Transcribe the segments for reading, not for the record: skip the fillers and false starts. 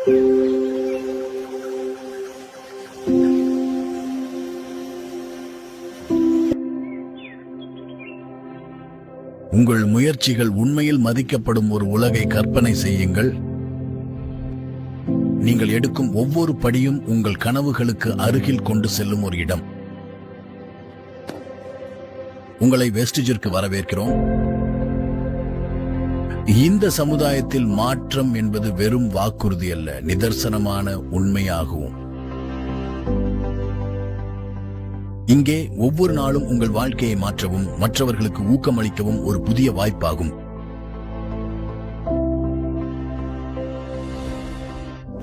உங்கள் முயற்சிகள் உண்மையில் மதிக்கப்படும் ஒரு உலகை கற்பனை செய்யுங்கள். நீங்கள் எடுக்கும் ஒவ்வொரு படியும் உங்கள் கனவுகளுக்கு அருகில் கொண்டு செல்லும் ஒரு இடம். உங்களை வெஸ்டிஜிற்கு வரவேற்கிறோம். இந்த சமுதாயத்தில் மாற்றம் என்பது வெறும் வாக்குறுதி அல்ல, நிதர்சனமான உண்மையாகும். இங்கே ஒவ்வொரு நாளும் உங்கள் வாழ்க்கையை மாற்றவும் மற்றவர்களுக்கு ஊக்கமளிக்கவும் ஒரு புதிய வாய்ப்பாகும்.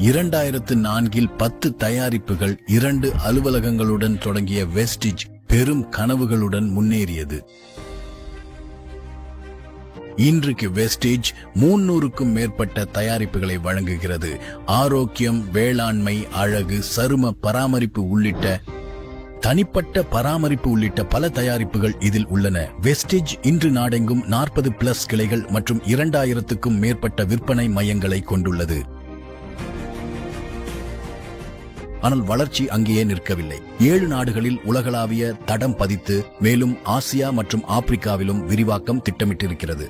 2004 10 தயாரிப்புகள் 2 அலுவலகங்களுடன் தொடங்கிய வெஸ்டிஜ் பெரும் கனவுகளுடன் முன்னேறியது. இன்றைக்கு வெஸ்டிஜ் 300க்கும் மேற்பட்ட தயாரிப்புகளை வழங்குகிறது. ஆரோக்கியம், வேளாண்மை, அழகு, சரும பராமரிப்பு உள்ளிட்ட தனிப்பட்ட பராமரிப்பு உள்ளிட்ட பல தயாரிப்புகள் இதில் உள்ளன. வெஸ்டிஜ் இன்று நாடெங்கும் 40+ கிளைகள் மற்றும் 2000க்கும் மேற்பட்ட விற்பனை மையங்களை கொண்டுள்ளது. ஆனால் வளர்ச்சி அங்கேயே நிற்கவில்லை. 7 நாடுகளில் உலகளாவிய தடம் பதித்து மேலும் ஆசியா மற்றும் ஆப்பிரிக்காவிலும் விரிவாக்கம் திட்டமிட்டிருக்கிறது.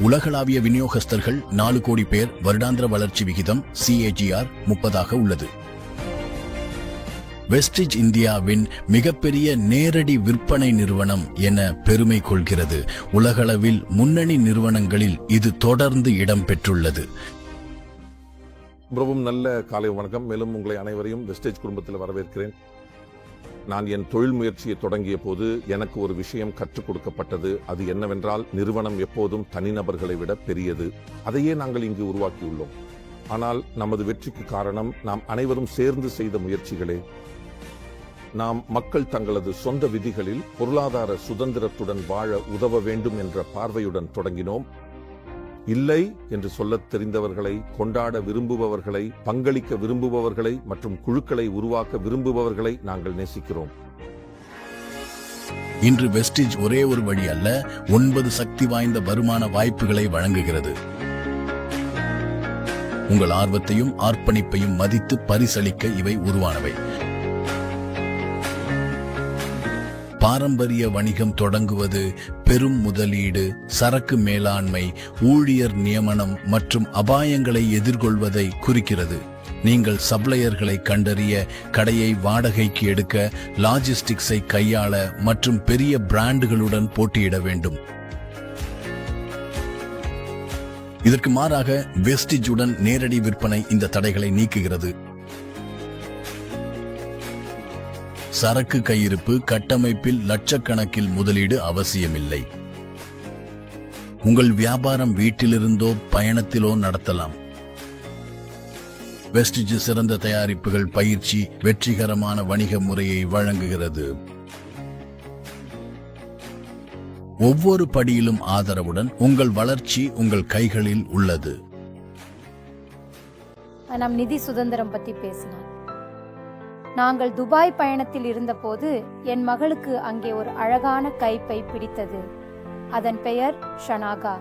உலகளாவிய விநியோகஸ்தர்கள் 4 கோடி பேர். வருடாந்திர வளர்ச்சி விகிதம் CAGR 30 உள்ளது. வெஸ்டிஜ் இந்தியாவின் மிகப்பெரிய நேரடி விற்பனை நிறுவனம் என பெருமை கொள்கிறது. உலகளவில் முன்னணி நிறுவனங்களில் இது தொடர்ந்து இடம் பெற்றுள்ளது. பிரபும் நல்ல காலை வணக்கம். மேலும் உங்களை அனைவரையும் வெஸ்டிஜ் குடும்பத்தில் வரவேற்கிறேன். நான் என் தொழில் முயற்சியை தொடங்கிய போது எனக்கு ஒரு விஷயம் கற்றுக் கொடுக்கப்பட்டது. அது என்னவென்றால், நிறுவனம் எப்போதும் தனிநபர்களை விட பெரியது. அதையே நாங்கள் இங்கு உருவாக்கியுள்ளோம். ஆனால் நமது வெற்றிக்கு காரணம் நாம் அனைவரும் சேர்ந்து செய்த முயற்சிகளே. நாம் மக்கள் தங்களது சொந்த விதிகளில் பொருளாதார சுதந்திரத்துடன் வாழ உதவ வேண்டும் என்ற பார்வையுடன் தொடங்கினோம். இல்லை என்று சொல்லத் தெரிந்தவர்களை, கொண்டாட விரும்புபவர்களை, பங்களிக்க விரும்புபவர்களை மற்றும் குழுக்களை உருவாக்க விரும்புபவர்களை நாங்கள் நேசிக்கிறோம். இன்று வெஸ்டிஜ் ஒரே ஒரு வழி அல்ல, 9 சக்தி வாய்ந்த வருமான வாய்ப்புகளை வழங்குகிறது. உங்கள் ஆர்வத்தையும் அர்ப்பணிப்பையும் மதித்து பரிசளிக்க இவை உருவானவை. பாரம்பரிய வணிகம் தொடங்குவது பெரும் முதலீடு, சரக்கு மேலாண்மை, ஊழியர் நியமனம் மற்றும் அபாயங்களை எதிர்கொள்வதை குறிக்கிறது. நீங்கள் சப்ளையர்களை கண்டறிய, கடையை வாடகைக்கு எடுக்க, லாஜிஸ்டிக்ஸை கையாள மற்றும் பெரிய பிராண்டுகளுடன் போட்டியிட வேண்டும். இதற்கு மாறாக வெஸ்டிஜுடன் நேரடி விற்பனை இந்த தடைகளை நீக்குகிறது. சரக்கு கையிருப்பு கட்டமைப்பில் லட்சக்கணக்கில் முதலீடு அவசியமில்லை. உங்கள் வியாபாரம் வீட்டிலிருந்தோ பயணத்திலோ நடத்தலாம். வெஸ்டிஜ் சிறந்த தயாரிப்புகள், பயிற்சி, வெற்றிகரமான வணிக முறையை வழங்குகிறது. ஒவ்வொரு படியிலும் ஆதரவுடன் உங்கள் வளர்ச்சி உங்கள் கைகளில் உள்ளது. நாம் நிதி சுதந்திரம் பத்தி பேசினோம். நாங்கள் துபாய் பயணத்தில் இருந்தபோது என் மகளுக்கு அங்கே ஒரு அழகான கைப்பை பிடித்தது. அதன் பெயர் ஷனாகா.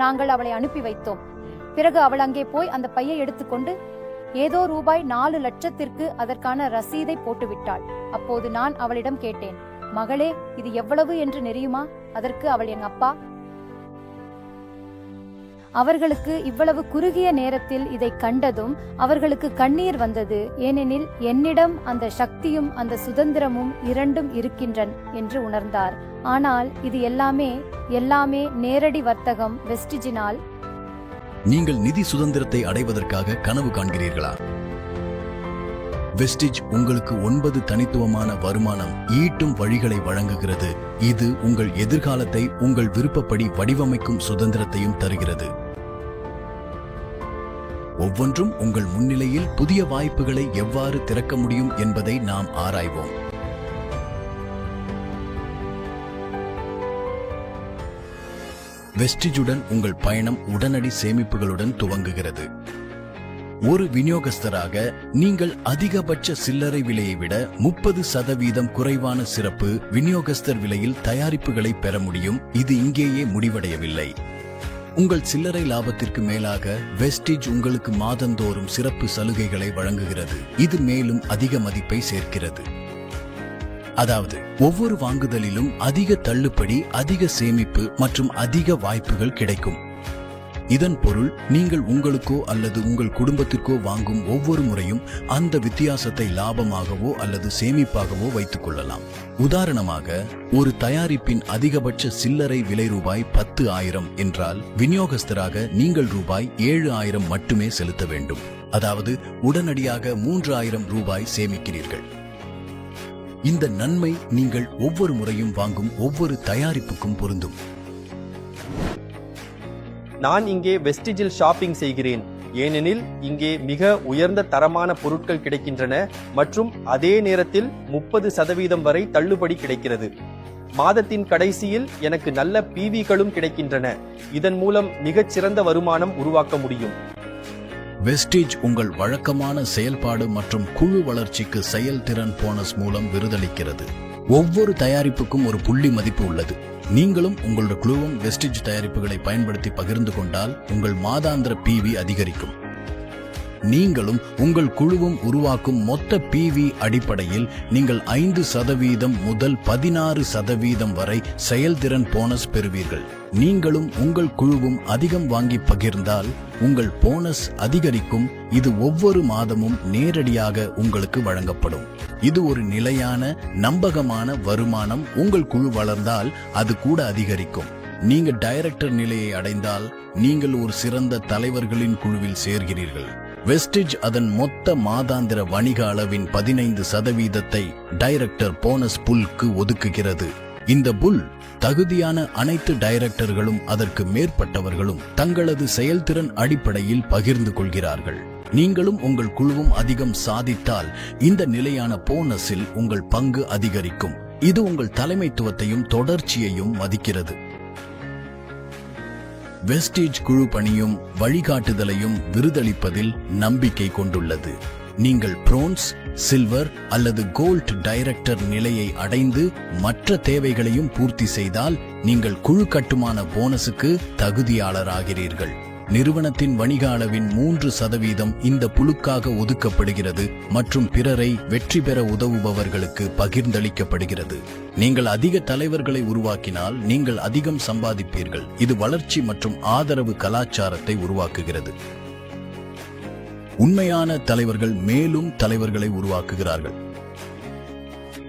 நாங்கள் அவளை அனுப்பி வைத்தோம். பிறகு அவள் அங்கே போய் அந்த பையை எடுத்துக்கொண்டு ஏதோ ரூபாய் 4 லட்சத்திற்கு அதற்கான ரசீதை போட்டுவிட்டாள். அப்போது நான் அவளிடம் கேட்டேன், மகளே, இது எவ்வளவு என்று தெரியுமா? அதற்கு அவள், என் அப்பா அவர்களுக்கு இவ்வளவு குறுகிய நேரத்தில் இதை கண்டதும் அவர்களுக்கு கண்ணீர் வந்தது. ஏனெனில் என்னிடம் அந்த சக்தியும் அந்த சுதந்திரமும் இரண்டும் இருக்கின்றன என்று உணர்ந்தார். ஆனால் இது எல்லாமே நேரடி வர்த்தகம் வெஸ்டிஜினால். நீங்கள் நிதி சுதந்திரத்தை அடைவதற்காக கனவு காண்கிறீர்களா? வெஸ்டிஜ் உங்களுக்கு 9 தனித்துவமான வருமானம் ஈட்டும் வழிகளை வழங்குகிறது. இது உங்கள் எதிர்காலத்தை உங்கள் விருப்பப்படி வடிவமைக்கும் சுதந்திரத்தையும் தருகிறது. ஒவ்வொன்றும் உங்கள் முன்னிலையில் புதிய வாய்ப்புகளை எவ்வாறு திறக்க முடியும் என்பதை நாம் ஆராய்வோம். வெஸ்டிஜுடன் உங்கள் பயணம் உடனடி சேமிப்புகளுடன் துவங்குகிறது. ஒரு விநியோகஸ்தராக நீங்கள் அதிகபட்ச சில்லறை விலையை விட 30% குறைவான சிறப்பு விநியோகஸ்தர் விலையில் தயாரிப்புகளை பெற முடியும். இது இங்கேயே முடிவடையவில்லை. உங்கள் சில்லறை லாபத்திற்கு மேலாக வெஸ்டிஜ் உங்களுக்கு மாதந்தோறும் சிறப்பு சலுகைகளை வழங்குகிறது. இது மேலும் அதிக மதிப்பை சேர்க்கிறது. அதாவது ஒவ்வொரு வாங்குதலிலும் அதிக தள்ளுபடி, அதிக சேமிப்பு மற்றும் அதிக வாய்ப்புகள் கிடைக்கும். இதன் பொருள் நீங்கள் உங்களுக்கோ அல்லது உங்கள் குடும்பத்திற்கோ வாங்கும் ஒவ்வொரு முறையும் அந்த வித்தியாசத்தை லாபமாகவோ அல்லது சேமிப்பாகவோ வைத்துக் கொள்ளலாம். உதாரணமாக, ஒரு தயாரிப்பின் அதிகபட்ச சில்லறை விலை ரூபாய் 10,000 என்றால் விநியோகஸ்தராக நீங்கள் ரூபாய் 7,000 மட்டுமே செலுத்த வேண்டும். அதாவது உடனடியாக 3,000 ரூபாய் சேமிக்கிறீர்கள். இந்த நன்மை நீங்கள் ஒவ்வொரு முறையும் வாங்கும் ஒவ்வொரு தயாரிப்புக்கும் பொருந்தும். நான் இங்கே வெஸ்டிஜில் ஷாப்பிங் செய்கிறேன், ஏனெனில் இங்கே மிக உயர்ந்த தரமான பொருட்கள் கிடைக்கின்றன மற்றும் அதே நேரத்தில் 30% வரை தள்ளுபடி கிடைக்கிறது. மாதத்தின் கடைசியில் எனக்கு நல்ல PVகளும் கிடைக்கின்றன. இதன் மூலம் மிகச்சிறந்த வருமானம் உருவாக்க முடியும். வெஸ்டிஜ் உங்கள் வழக்கமான செயல்பாடு மற்றும் குழு வளர்ச்சிக்கு செயல்திறன் போனஸ் மூலம் விருதளிக்கிறது. ஒவ்வொரு தயாரிப்புக்கும் ஒரு புள்ளி மதிப்பு உள்ளது. நீங்களும் உங்களுடைய குழுவும் வெஸ்டிஜ் தயாரிப்புகளை பயன்படுத்தி பகிர்ந்து கொண்டால் உங்கள் மாதாந்திர PV அதிகரிக்கும். நீங்களும் உங்கள் குழுவும் உருவாக்கும் மொத்த PV அடிப்படையில் நீங்கள் 5% முதல் 16% வரை செயல்திறன் போனஸ் பெறுவீர்கள். நீங்களும் உங்கள் குழுவும் அதிகம் வாங்கி பகிர்ந்தால் உங்கள் போனஸ் அதிகரிக்கும். இது ஒவ்வொரு மாதமும் நேரடியாக உங்களுக்கு வழங்கப்படும். இது ஒரு நிலையான, நம்பகமான வருமானம். உங்கள் குழு வளர்ந்தால் அது கூட அதிகரிக்கும். நீங்க டைரக்டர் நிலையை அடைந்தால் நீங்கள் ஒரு சிறந்த தலைவர்களின் குழுவில் சேர்கிறீர்கள். வெஸ்டிஜ் அதன் மொத்த மாதாந்திர வணிக அளவின் 15% டைரக்டர் போனஸ் புல்க்கு ஒதுக்குகிறது. இந்த புல் தகுதியான அனைத்து டைரக்டர்களும் அதற்கு மேற்பட்டவர்களும் தங்களது செயல்திறன் அடிப்படையில் பகிர்ந்து கொள்கிறார்கள். நீங்களும் உங்கள் குழுவும் அதிகம் சாதித்தால் இந்த நிலையான போனஸில் உங்கள் பங்கு அதிகரிக்கும். இது உங்கள் தலைமைத்துவத்தையும் தொடர்ச்சியையும் மதிக்கிறது. வெஸ்டிஜ் குழு பணியும் வழிகாட்டுதலையும் விருதளிப்பதில் நம்பிக்கை கொண்டுள்ளது. நீங்கள் பிரான்ஸ், சில்வர் அல்லது கோல்ட் டைரக்டர் நிலையை அடைந்து மற்ற தேவைகளையும் பூர்த்தி செய்தால் நீங்கள் குழு கட்டுமான போனஸுக்கு தகுதியாளராகிறீர்கள். நிறுவனத்தின் வணிக அளவின் 3% இந்த புழுக்காக ஒதுக்கப்படுகிறது மற்றும் பிறரை வெற்றி பெற உதவுபவர்களுக்கு பகிர்ந்தளிக்கப்படுகிறது. நீங்கள் அதிக தலைவர்களை உருவாக்கினால் நீங்கள் அதிகம் சம்பாதிப்பீர்கள். இது வளர்ச்சி மற்றும் ஆதரவு கலாச்சாரத்தை உருவாக்குகிறது. உண்மையான தலைவர்கள் மேலும் தலைவர்களை உருவாக்குகிறார்கள்.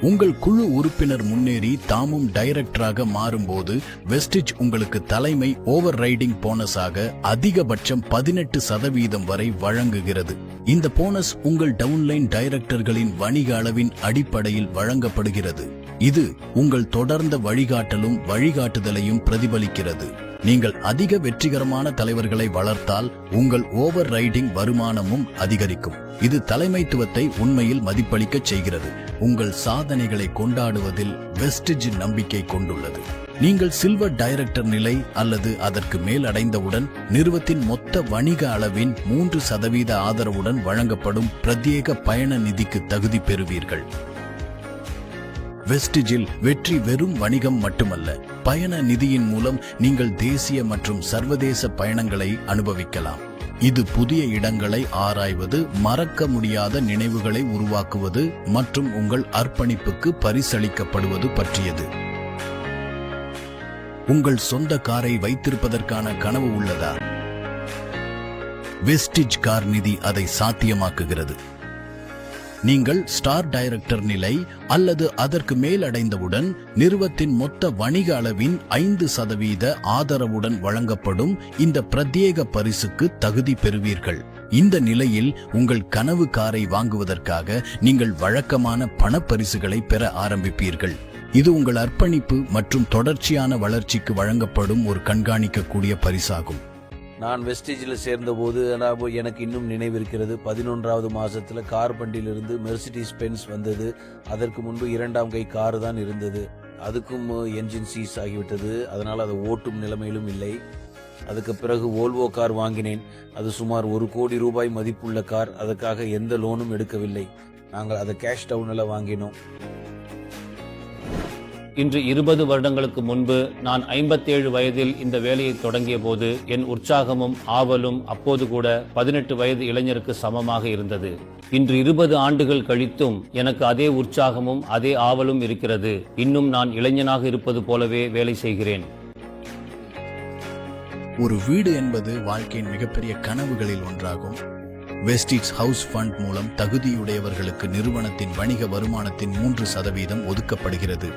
உங்கள் குழு உறுப்பினர் முன்னேறி தாமும் டைரக்டராக மாறும்போது வெஸ்டிஜ் உங்களுக்கு தலைமை ஓவர் ரைடிங் போனஸாக அதிகபட்சம் 18% வரை வழங்குகிறது. இந்த போனஸ் உங்கள் டவுன்லைன் டைரக்டர்களின் வணிக அளவின் அடிப்படையில் வழங்கப்படுகிறது. இது உங்கள் தொடர்ந்த வழிகாட்டலும் வழிகாட்டுதலையும் பிரதிபலிக்கிறது. நீங்கள் அதிக வெற்றிகரமான தலைவர்களை வளர்த்தால் உங்கள் ஓவர் ரைடிங் வருமானமும் அதிகரிக்கும். இது தலைமைத்துவத்தை உண்மையில் மதிப்பளிக்கச் செய்கிறது. உங்கள் சாதனைகளை கொண்டாடுவதில் வெஸ்டிஜ் நம்பிக்கை கொண்டுள்ளது. நீங்கள் சில்வர் டைரக்டர் நிலை அல்லது அதற்கு மேல் அடைந்தவுடன் நிறுவனத்தின் மொத்த வணிக அளவின் 3% ஆதரவுடன் வழங்கப்படும் பிரத்யேக பயண நிதிக்கு தகுதி பெறுவீர்கள். வெஸ்டிஜில் வெற்றி வெறும் வணிகம் மட்டுமல்ல, பயண நிதியின் மூலம் நீங்கள் தேசிய மற்றும் சர்வதேச பயணங்களை அனுபவிக்கலாம். இது புதிய இடங்களை ஆராய்வது, மறக்க முடியாத நினைவுகளை உருவாக்குவது மற்றும் உங்கள் அர்ப்பணிப்புக்கு பரிசளிக்கப்படுவது பற்றியது. உங்கள் சொந்த காரை வைத்திருப்பதற்கான கனவு உள்ளதா? வெஸ்டிஜ் கார் நிதி அதை சாத்தியமாக்குகிறது. நீங்கள் ஸ்டார் டைரக்டர் நிலை அல்லது அதற்கு மேல் அடைந்தவுடன் நிறுவனத்தின் மொத்த வணிக அளவின் 5% ஆதரவுடன் வழங்கப்படும் இந்த பிரத்யேக பரிசுக்கு தகுதி பெறுவீர்கள். இந்த நிலையில் உங்கள் கனவு காரை வாங்குவதற்காக நீங்கள் வழக்கமான பணப்பரிசுகளை பெற ஆரம்பிப்பீர்கள். இது உங்கள் அர்ப்பணிப்பு மற்றும் தொடர்ச்சியான வளர்ச்சிக்கு வழங்கப்படும் ஒரு கண்காணிக்கக்கூடிய பரிசாகும். நான் வெஸ்டிஜில் சேர்ந்தபோது எனக்கு இன்னும் நினைவிருக்கிறது. 11வது மாதத்தில் கார் பண்டிலிருந்து மெர்சிடிஸ் பென்ஸ் வந்தது. அதற்கு முன்பு 2ஆம் கை கார் தான் இருந்தது. அதுக்கும் என்ஜின் சீஸ் ஆகிவிட்டது. அதனால் அதை ஓட்டும் நிலைமையிலும் இல்லை. அதுக்கு பிறகு வோல்வோ கார் வாங்கினேன். அது சுமார் 1 கோடி ரூபாய் மதிப்புள்ள கார். அதுக்காக எந்த லோனும் எடுக்கவில்லை. நாங்கள் அதை கேஷ் டவுன்ல வாங்கினோம். இன்று 20 வருடங்களுக்கு முன்பு நான் 57 வயதில் இந்த வேலையை தொடங்கிய போது என் உற்சாகமும் ஆவலும் அப்போது கூட 18 வயது இளைஞருக்கு சமமாக இருந்தது. இன்று 20 ஆண்டுகள் கழித்தும் எனக்கு அதே உற்சாகமும் அதே ஆவலும் இருக்கிறது. இன்னும் நான் இளைஞனாக இருப்பது போலவே வேலை செய்கிறேன். ஒரு வீடு என்பது வாழ்க்கையின் மிகப்பெரிய கனவுகளில் ஒன்றாகும். வெஸ்டிஜ் ஹவுஸ் ஃபண்ட் மூலம் தகுதியுடையவர்களுக்கு நிறுவனத்தின் வணிக வருமானத்தின் 3% ஒதுக்கப்படுகிறது.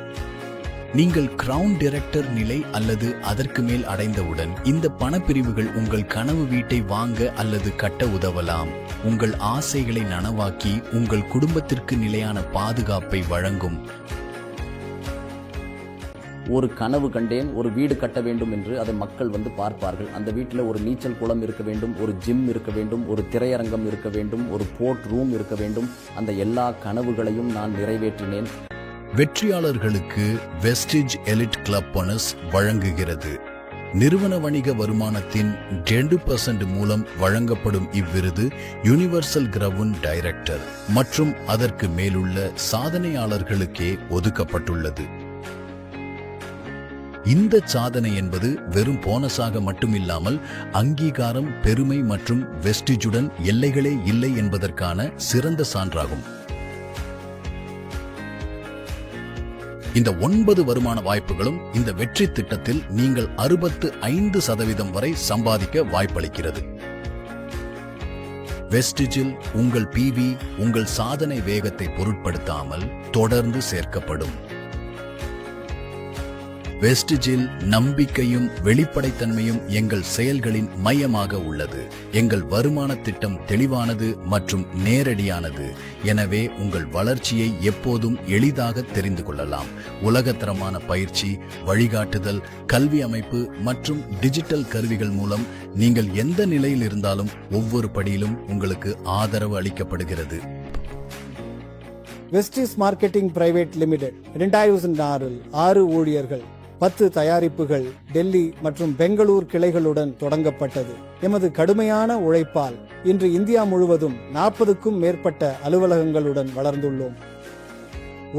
நீங்கள் கிரவுன் டைரக்டர் நிலை அல்லது அதற்கு மேல் அடைந்தவுடன் இந்த பணப்பிரிவுகள் உங்கள் கனவு வீட்டை வாங்க அல்லது கட்ட உதவலாம். உங்கள் ஆசைகளை நனவாக்கி உங்கள் குடும்பத்திற்கு நிலையான பாதுகாப்பை வழங்கும். ஒரு கனவு கண்டேன், ஒரு வீடு கட்ட வேண்டும் என்று அதை மக்கள் வந்து பார்ப்பார்கள். அந்த வீட்டில் ஒரு நீச்சல் குளம் இருக்க வேண்டும், ஒரு ஜிம் இருக்க வேண்டும், ஒரு திரையரங்கம் இருக்க வேண்டும், ஒரு போர்ட் ரூம் இருக்க வேண்டும். அந்த எல்லா கனவுகளையும் நான் நிறைவேற்றினேன். வெற்றியாளர்களுக்கு வெஸ்டிஜ் எலிட் கிளப் போனஸ் வழங்குகிறது. நிறுவன வணிக வருமானத்தின் 2% மூலம் வழங்கப்படும் இவ்விருது யுனிவர்சல் கிரவுன் டைரக்டர் மற்றும் அதற்கு மேலுள்ள சாதனையாளர்களுக்கே ஒதுக்கப்பட்டுள்ளது. இந்த சாதனை என்பது வெறும் போனஸாக மட்டுமில்லாமல் அங்கீகாரம், பெருமை மற்றும் வெஸ்டிஜுடன் எல்லைகளே இல்லை என்பதற்கான சிறந்த சான்றாகும். இந்த 9 வருமான வாய்ப்புகளும் இந்த வெற்றி திட்டத்தில் நீங்கள் 65% வரை சம்பாதிக்க வாய்ப்பளிக்கிறது. வெஸ்டிஜில் உங்கள் PV உங்கள் சாதனை வேகத்தை பொருட்படுத்தாமல் தொடர்ந்து சேர்க்கப்படும். வெஸ்டிஜில் நம்பிக்கையும் வெளிப்படைத்தன்மையும் எங்கள் செயல்களின் மையமாக உள்ளது. எங்கள் வருமான திட்டம் தெளிவானது மற்றும் நேரடியானது. எனவே உங்கள் வளர்ச்சியை எப்போதும் எளிதாக தெரிந்து கொள்ளலாம். உலகத்தரமான பயிற்சி, வழிகாட்டுதல், கல்வி அமைப்பு மற்றும் டிஜிட்டல் கருவிகள் மூலம் நீங்கள் எந்த நிலையில் இருந்தாலும் ஒவ்வொரு படியிலும் உங்களுக்கு ஆதரவு அளிக்கப்படுகிறது. வெஸ்டிஸ் மார்க்கெட்டிங் பிரைவேட் லிமிடெட் 2006 6 ஊழியர்கள் 10 தயாரிப்புகள் டெல்லி மற்றும் பெங்களூர் கிளைகளுடன் தொடங்கப்பட்டது. எமது கடுமையான உழைப்பால் இன்று இந்தியா முழுவதும் 40க்கும் மேற்பட்ட அலுவலகங்களுடன் வளர்ந்துள்ளோம்.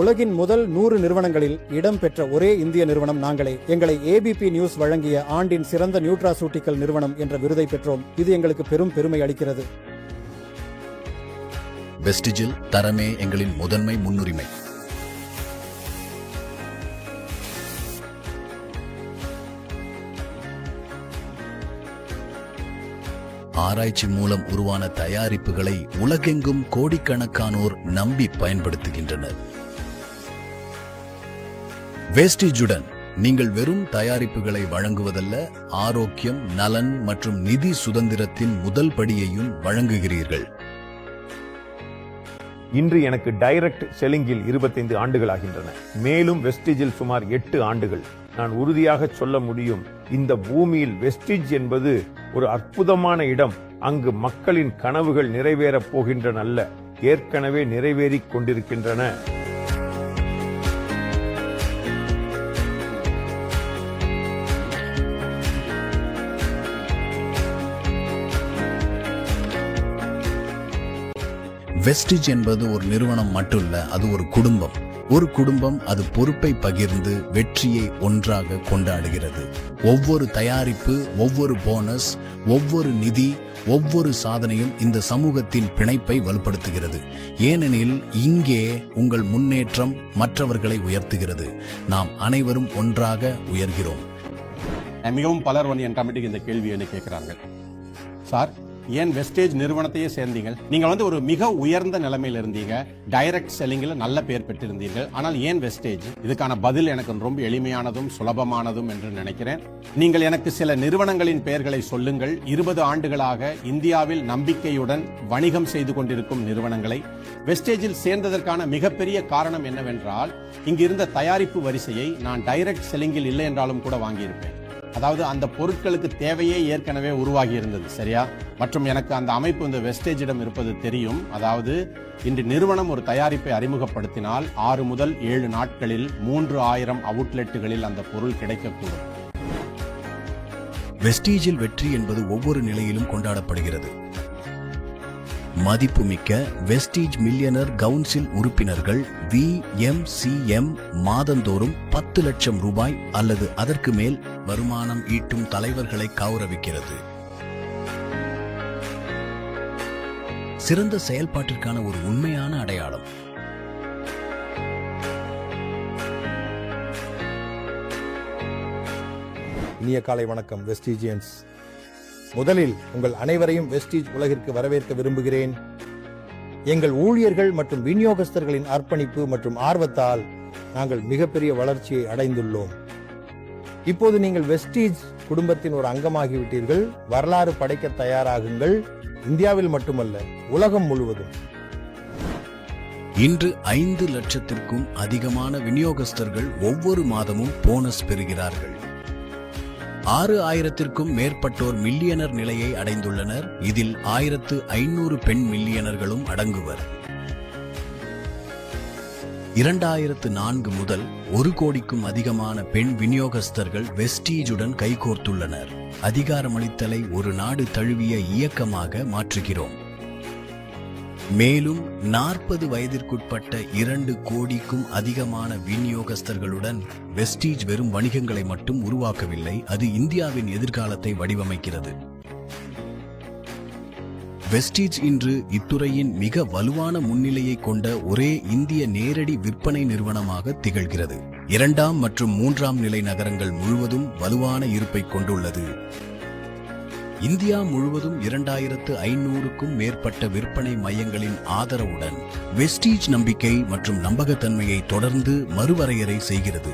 உலகின் முதல் 100 நிறுவனங்களில் இடம்பெற்ற ஒரே இந்திய நிறுவனம் நாங்களே. எங்களை ABP நியூஸ் வழங்கிய ஆண்டின் சிறந்த நியூட்ராசூட்டிக்கல் நிறுவனம் என்ற விருதை பெற்றோம். இது எங்களுக்கு பெரும் பெருமை அளிக்கிறது. வெஸ்டிஜில் தரமே எங்களின் முதன்மை முன்னுரிமை. ஆராய்ச்சி மூலம் உருவான தயாரிப்புகளை உலகெங்கும் கோடிக்கணக்கானோர் நம்பி பயன்படுத்துகின்றனர். வெஸ்டிஜுடன் நீங்கள் வெறும் தயாரிப்புகளை வழங்குவதல்ல, ஆரோக்கியம், நலன் மற்றும் நிதி சுதந்திரத்தின் முதல் படியையும் வழங்குகிறீர்கள். இன்று எனக்கு டைரக்ட் செல்லிங்கில் 25 ஆண்டுகள் ஆகின்றன. மேலும் வெஸ்டிஜில் சுமார் 8 ஆண்டுகள். நான் உறுதியாக சொல்ல முடியும், இந்த பூமியில் வெஸ்டிஜ் என்பது ஒரு அற்புதமான இடம். அங்கு மக்களின் கனவுகள் நிறைவேறப் போகின்றன அல்ல, ஏற்கனவே நிறைவேறிக் கொண்டிருக்கின்றன. வெஸ்டிஜ் என்பது ஒரு நிறுவனம் மட்டுமல்ல, அது ஒரு குடும்பம். ஒரு குடும்பம் அது பொறுப்பை பகிர்ந்து வெற்றியை ஒன்றாக கொண்டாடுகிறது. ஒவ்வொரு தயாரிப்பு, ஒவ்வொரு போனஸ், ஒவ்வொரு நிதி, ஒவ்வொரு சாதனையும் இந்த சமூகத்தின் பிணைப்பை வலுப்படுத்துகிறது. ஏனெனில் இங்கே உங்கள் முன்னேற்றம் மற்றவர்களை உயர்த்துகிறது. நாம் அனைவரும் ஒன்றாக உயர்கிறோம். மிகவும் பலர் என் கமிட்டிக்கு இந்த கேள்வி என்ன கேட்கிறாங்க, சார் ஏன் வெஸ்டேஜ் நிறுவனத்தையே சேர்ந்தீங்க? நீங்க ஒரு மிக உயர்ந்த நிலைமையில இருந்தீங்க, டைரக்ட் செல்லிங்ல நல்ல பேர் பெற்றிருந்தீர்கள். ஆனால் ஏன் வெஸ்டேஜ்? இதுக்கான பதில் எனக்கு ரொம்ப எளிமையானதும் சுலபமானதும் என்று நினைக்கிறேன். நீங்கள் எனக்கு சில நிறுவனங்களின் பெயர்களை சொல்லுங்கள். 20 ஆண்டுகளாக இந்தியாவில் நம்பிக்கையுடன் வணிகம் செய்து கொண்டிருக்கும் நிறுவனங்களை. வெஸ்டேஜில் சேர்ந்ததற்கான மிகப்பெரிய காரணம் என்னவென்றால், இங்கு இருந்த தயாரிப்பு வரிசையை நான் டைரக்ட் செல்லிங்கில் இல்லை என்றாலும் கூட வாங்கியிருப்பேன். அதாவது அந்த பொருட்களுக்கு தேவையே ஏற்கனவே உருவாகி இருந்தது, சரியா? மற்றும் எனக்கு அந்த அமைப்பு இந்த வெஸ்டேஜிடம் இருப்பது தெரியும். அதாவது இன்று நிறுவனம் ஒரு தயாரிப்பை அறிமுகப்படுத்தினால் 6 முதல் 7 நாட்களில் 3000 அவுட்லெட்டுகளில் அந்த பொருள் கிடைக்கக்கூடும். வெஸ்டீஜில் வெற்றி என்பது ஒவ்வொரு நிலையிலும் கொண்டாடப்படுகிறது. மதிப்புமிக்க வெஸ்டீஜ் மில்லியனர் கவுன்சில் உறுப்பினர்கள் VMCM மாதந்தோறும் 10 லட்சம் ரூபாய் அல்லது அதற்கு மேல் வருமானம் ஈட்டும் தலைவர்களை கௌரவிக்கிறது. சிறந்த செயல்பாட்டிற்கான ஒரு உண்மையான அடையாளம். இனிய காலை வணக்கம் வெஸ்டீஜியன்ஸ். முதலில் உங்கள் அனைவரையும் வெஸ்டீஜ் உலகிற்கு வரவேற்க விரும்புகிறேன். எங்கள் ஊழியர்கள் மற்றும் விநியோகஸ்தர்களின் அர்ப்பணிப்பு மற்றும் ஆர்வத்தால் நாங்கள் மிகப்பெரிய வளர்ச்சியை அடைந்துள்ளோம். இப்போது நீங்கள் வெஸ்டீஜ் குடும்பத்தின் ஒரு அங்கமாகிவிட்டீர்கள். வரலாறு படைக்க தயாராகுங்கள். இந்தியாவில் மட்டுமல்ல, உலகம் முழுவதும். இன்று 5 லட்சத்திற்கும் அதிகமான விநியோகஸ்தர்கள் ஒவ்வொரு மாதமும் போனஸ் பெறுகிறார்கள். 6000த்திற்கும் மேற்பட்டோர் மில்லியனர் நிலையை அடைந்துள்ளனர். இதில் 1500 பெண் மில்லியனர்களும் அடங்குவர். 2004 முதல் 1 கோடிக்கும் அதிகமான பெண் விநியோகஸ்தர்கள் வெஸ்டீஜுடன் கைகோர்த்துள்ளனர். அதிகாரமளித்தலை ஒரு நாடு தழுவிய இயக்கமாக மாற்றுகிறோம். மேலும் 40 வயதிற்குட்பட்ட 2 கோடிக்கும் அதிகமான விநியோகஸ்தர்களுடன் வெஸ்டீஜ் வெறும் வணிகங்களை மட்டும் உருவாக்கவில்லை, அது இந்தியாவின் எதிர்காலத்தை வடிவமைக்கிறது. வெஸ்டீஜ் இன்று இத்துறையின் மிக வலுவான முன்னிலையை கொண்ட ஒரே இந்திய நேரடி விற்பனை நிறுவனமாக திகழ்கிறது. 2ஆம் மற்றும் 3ஆம் நிலை நகரங்கள் முழுவதும் வலுவான இருப்பை கொண்டுள்ளது. இந்தியா முழுவதும் 2500க்கும் மேற்பட்ட விற்பனை மையங்களின் ஆதரவுடன் வெஸ்டீஜ் நம்பிக்கை மற்றும் நம்பகத்தன்மையை தொடர்ந்து மறுவரையறை செய்கிறது.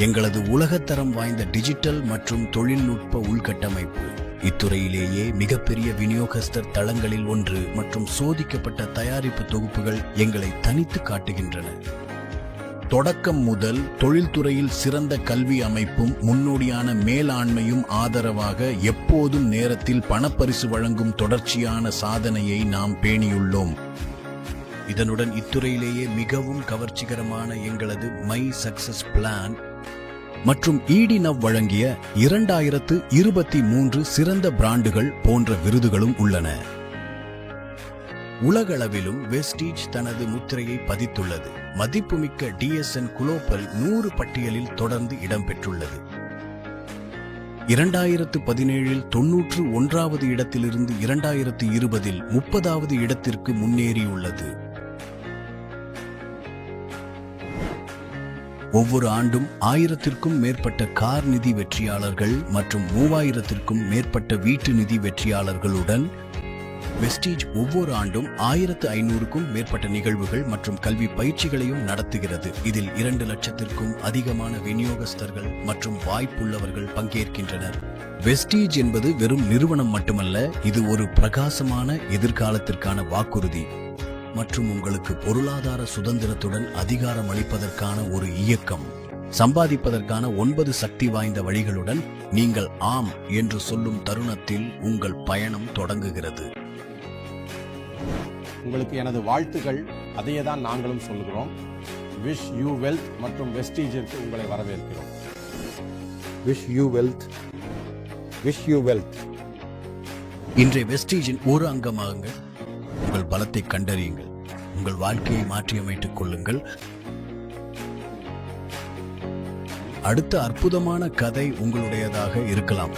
எங்களது உலகத்தரம் வாய்ந்த டிஜிட்டல் மற்றும் தொழில்நுட்ப உள்கட்டமைப்பு இத்துறையிலேயே மிகப்பெரிய விநியோகஸ்தர் தளங்களில் ஒன்று மற்றும் சோதிக்கப்பட்ட தயாரிப்பு தொகுப்புகள் எங்களை தனித்து காட்டுகின்றன. தொடக்கம் முதல் தொழில்துறையில் சிறந்த கல்வி அமைப்பும் முன்னோடியான மேலாண்மையும் ஆதரவாக எப்போதும் நேரத்தில் பணப்பரிசு வழங்கும் தொடர்ச்சியான சாதனையை நாம் பேணியுள்ளோம். இதனுடன் இத்துறையிலேயே மிகவும் கவர்ச்சிகரமான எங்களது மை சக்சஸ் பிளான் மற்றும் EDNOW வழங்கிய 2023 சிறந்த பிராண்டுகள் போன்ற விருதுகளும் உள்ளன. உலகளவிலும் வெஸ்டீஜ் தனது முத்திரையை பதித்துள்ளது. மதிப்புமிக்க DSN குளோபல் 100 பட்டியலில் தொடர்ந்து இடம்பெற்றுள்ளது. 2017இல் 91வது இடத்திலிருந்து 2020இல் 30வது இடத்திற்கு முன்னேறியுள்ளது. ஒவ்வொரு ஆண்டும் 1000த்திற்கும் மேற்பட்ட கார் நிதி வெற்றியாளர்கள் மற்றும் 3000த்திற்கும் மேற்பட்ட வீட்டு நிதி வெற்றியாளர்களுடன் வெஸ்டீஜ் ஒவ்வொரு ஆண்டும் 1500க்கும் மேற்பட்ட நிகழ்வுகள் மற்றும் கல்வி பயிற்சிகளையும் நடத்துகிறது. இதில் 2 லட்சத்திற்கும் அதிகமான விநியோகஸ்தர்கள் மற்றும் வாய்ப்புள்ளவர்கள் பங்கேற்கின்றனர். வெஸ்டீஜ் என்பது வெறும் நிறுவனம் மட்டுமல்ல, இது ஒரு பிரகாசமான எதிர்காலத்திற்கான வாக்குறுதி மற்றும் உங்களுக்கு பொருளாதார சுதந்திரத்துடன் அதிகாரம் அளிப்பதற்கான ஒரு இயக்கம். சம்பாதிப்பதற்கான 9 சக்தி வாய்ந்த வழிகளுடன் நீங்கள் ஆம் என்று சொல்லும் தருணத்தில் உங்கள் பயணம் தொடங்குகிறது. உங்களுக்கு எனது வாழ்த்துக்கள். அதையே தான் நாங்களும் சொல்கிறோம். விஷ் யூ வெல்த் மற்றும் வெஸ்டீஜிற்கு உங்களை வரவேற்கிறோம். Wish you wealth, wish you wealth. இன்றைய வெஸ்டீஜின் ஒரு அங்கமாகுங்கள். உங்கள் பலத்தை கண்டறியுங்கள். உங்கள் வாழ்க்கையை மாற்றியமைத்துக் கொள்ளுங்கள். அடுத்த அற்புதமான கதை உங்களுடையதாக இருக்கலாம்.